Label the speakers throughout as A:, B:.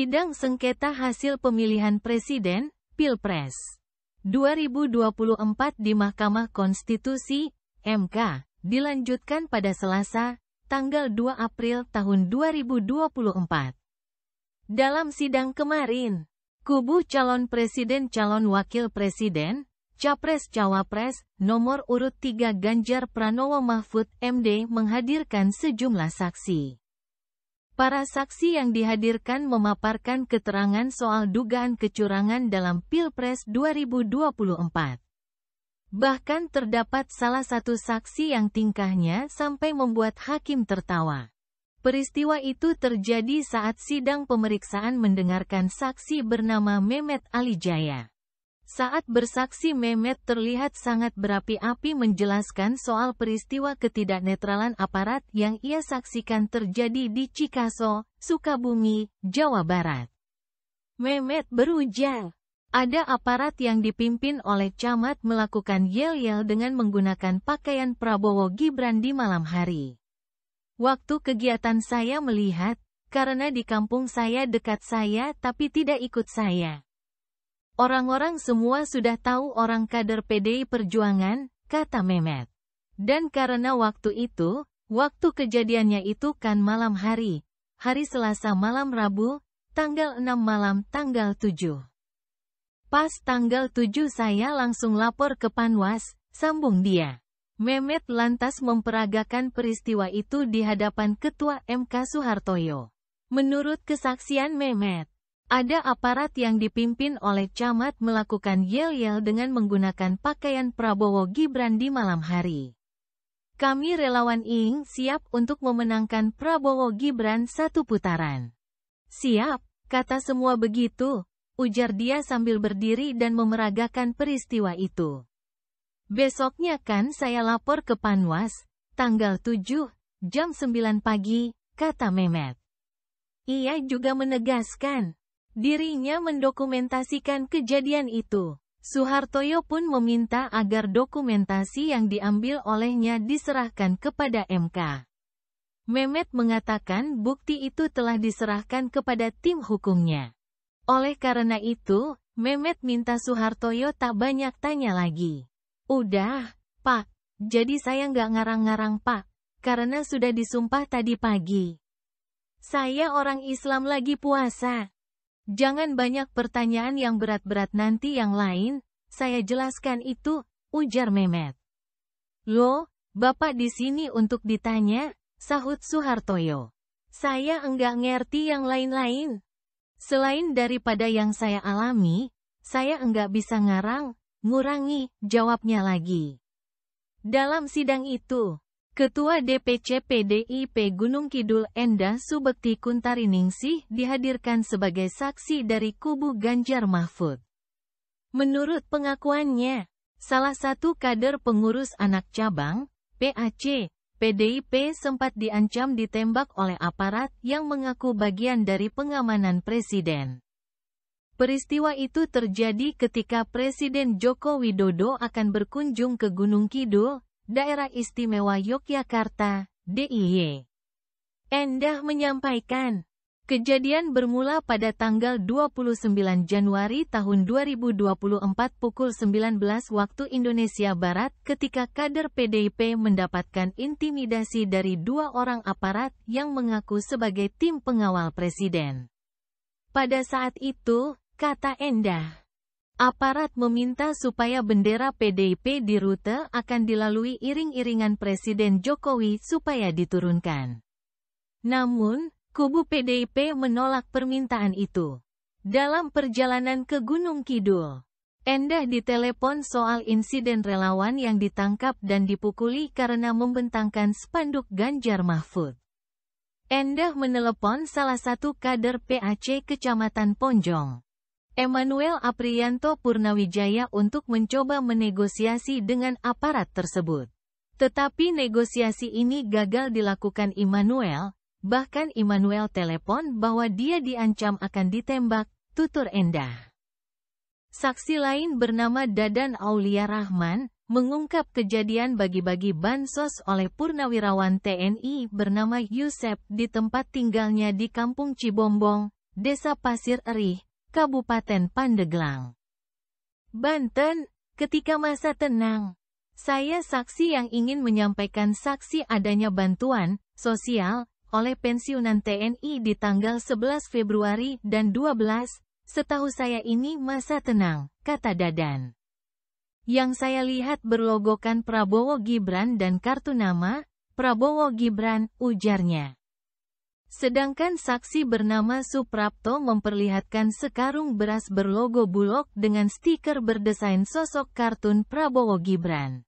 A: Sidang sengketa hasil pemilihan presiden, Pilpres 2024 di Mahkamah Konstitusi, MK, dilanjutkan pada Selasa, tanggal 2 April tahun 2024. Dalam sidang kemarin, kubu calon presiden calon wakil presiden, Capres-Cawapres, nomor urut 3 Ganjar Pranowo Mahfud MD menghadirkan sejumlah saksi. Para saksi yang dihadirkan memaparkan keterangan soal dugaan kecurangan dalam Pilpres 2024. Bahkan terdapat salah satu saksi yang tingkahnya sampai membuat hakim tertawa. Peristiwa itu terjadi saat sidang pemeriksaan mendengarkan saksi bernama Mehmet Ali Jaya. Saat bersaksi Mehmet terlihat sangat berapi-api menjelaskan soal peristiwa ketidaknetralan aparat yang ia saksikan terjadi di Cikaso, Sukabumi, Jawa Barat. Mehmet berujar, ada aparat yang dipimpin oleh camat melakukan yel-yel dengan menggunakan pakaian Prabowo Gibran di malam hari. Waktu kegiatan saya melihat, karena di kampung saya dekat saya tapi tidak ikut saya. Orang-orang semua sudah tahu orang kader PDI Perjuangan, kata Mehmet. Dan karena waktu itu, waktu kejadiannya itu kan malam hari Selasa malam Rabu, tanggal 6 malam tanggal 7. Pas tanggal 7 saya langsung lapor ke Panwas, sambung dia. Mehmet lantas memperagakan peristiwa itu di hadapan Ketua MK Soehartoyo. Menurut kesaksian Mehmet, ada aparat yang dipimpin oleh camat melakukan yel-yel dengan menggunakan pakaian Prabowo Gibran di malam hari. Kami relawan ING siap untuk memenangkan Prabowo Gibran satu putaran. Siap, kata semua begitu, ujar dia sambil berdiri dan memeragakan peristiwa itu. Besoknya kan saya lapor ke Panwas, tanggal 7, jam 9 pagi, kata Mehmet. Ia juga menegaskan, dirinya mendokumentasikan kejadian itu. Soehartoyo pun meminta agar dokumentasi yang diambil olehnya diserahkan kepada MK. Mehmet mengatakan bukti itu telah diserahkan kepada tim hukumnya. Oleh karena itu, Mehmet minta Soehartoyo tak banyak tanya lagi. Udah, Pak, jadi saya nggak ngarang-ngarang Pak, karena sudah disumpah tadi pagi. Saya orang Islam lagi puasa. Jangan banyak pertanyaan yang berat-berat nanti yang lain, saya jelaskan itu, ujar Mehmet. Loh, Bapak di sini untuk ditanya, sahut Soehartoyo. Saya enggak ngerti yang lain-lain. Selain daripada yang saya alami, saya enggak bisa ngarang, ngurangi, jawabnya lagi. Dalam sidang itu, Ketua DPC PDIP Gunung Kidul Endah Subekti Kuntariningsih dihadirkan sebagai saksi dari kubu Ganjar Mahfud. Menurut pengakuannya, salah satu kader pengurus anak cabang, PAC, PDIP sempat diancam ditembak oleh aparat yang mengaku bagian dari pengamanan presiden. Peristiwa itu terjadi ketika Presiden Joko Widodo akan berkunjung ke Gunung Kidul, Daerah Istimewa Yogyakarta, DIY. Endah menyampaikan, kejadian bermula pada tanggal 29 Januari tahun 2024 pukul 19 waktu Indonesia Barat ketika kader PDIP mendapatkan intimidasi dari 2 orang aparat yang mengaku sebagai tim pengawal presiden. Pada saat itu, kata Endah, aparat meminta supaya bendera PDIP di rute akan dilalui iring-iringan Presiden Jokowi supaya diturunkan. Namun, kubu PDIP menolak permintaan itu. Dalam perjalanan ke Gunung Kidul, Endah ditelepon soal insiden relawan yang ditangkap dan dipukuli karena membentangkan spanduk Ganjar Mahfud. Endah menelepon salah satu kader PAC Kecamatan Ponjong, Emmanuel Apriyanto Purnawijaya untuk mencoba menegosiasi dengan aparat tersebut. Tetapi negosiasi ini gagal dilakukan Immanuel, bahkan Immanuel telepon bahwa dia diancam akan ditembak, tutur Endah. Saksi lain bernama Dadan Aulia Rahman, mengungkap kejadian bagi-bagi bansos oleh purnawirawan TNI bernama Yusep di tempat tinggalnya di Kampung Cibombong, Desa Pasir Erih, Kabupaten Pandeglang, Banten. Ketika masa tenang, saya saksi yang ingin menyampaikan saksi adanya bantuan sosial oleh pensiunan TNI di tanggal 11 Februari dan 12. Setahu saya ini masa tenang, kata Dadan. Yang saya lihat berlogokan Prabowo Gibran dan kartu nama Prabowo Gibran, ujarnya. Sedangkan saksi bernama Suprapto memperlihatkan sekarung beras berlogo Bulog dengan stiker berdesain sosok kartun Prabowo Gibran.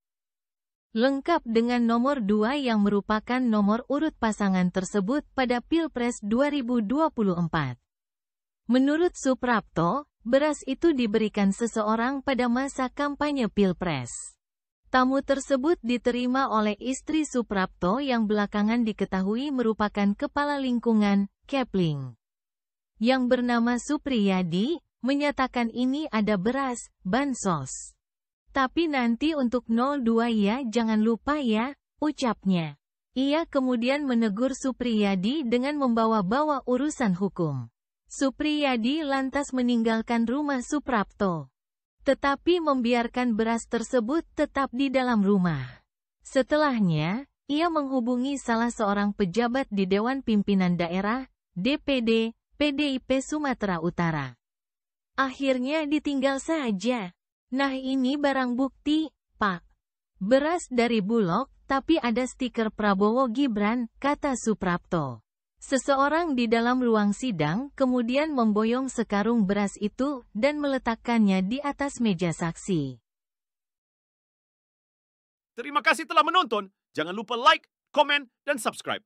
A: Lengkap dengan nomor 2 yang merupakan nomor urut pasangan tersebut pada Pilpres 2024. Menurut Suprapto, beras itu diberikan seseorang pada masa kampanye Pilpres. Tamu tersebut diterima oleh istri Suprapto yang belakangan diketahui merupakan kepala lingkungan, Kepling, yang bernama Supriyadi, menyatakan ini ada beras, bansos. Tapi nanti untuk 02 ya jangan lupa ya, ucapnya. Ia kemudian menegur Supriyadi dengan membawa-bawa urusan hukum. Supriyadi lantas meninggalkan rumah Suprapto, tetapi membiarkan beras tersebut tetap di dalam rumah. Setelahnya, ia menghubungi salah seorang pejabat di Dewan Pimpinan Daerah, DPD, PDIP Sumatera Utara. Akhirnya ditinggal saja. Nah ini barang bukti, Pak. Beras dari Bulog, tapi ada stiker Prabowo Gibran, kata Suprapto. Seseorang di dalam ruang sidang kemudian memboyong sekarung beras itu dan meletakkannya di atas meja saksi.
B: Terima kasih telah menonton. Jangan lupa like, komen, dan subscribe.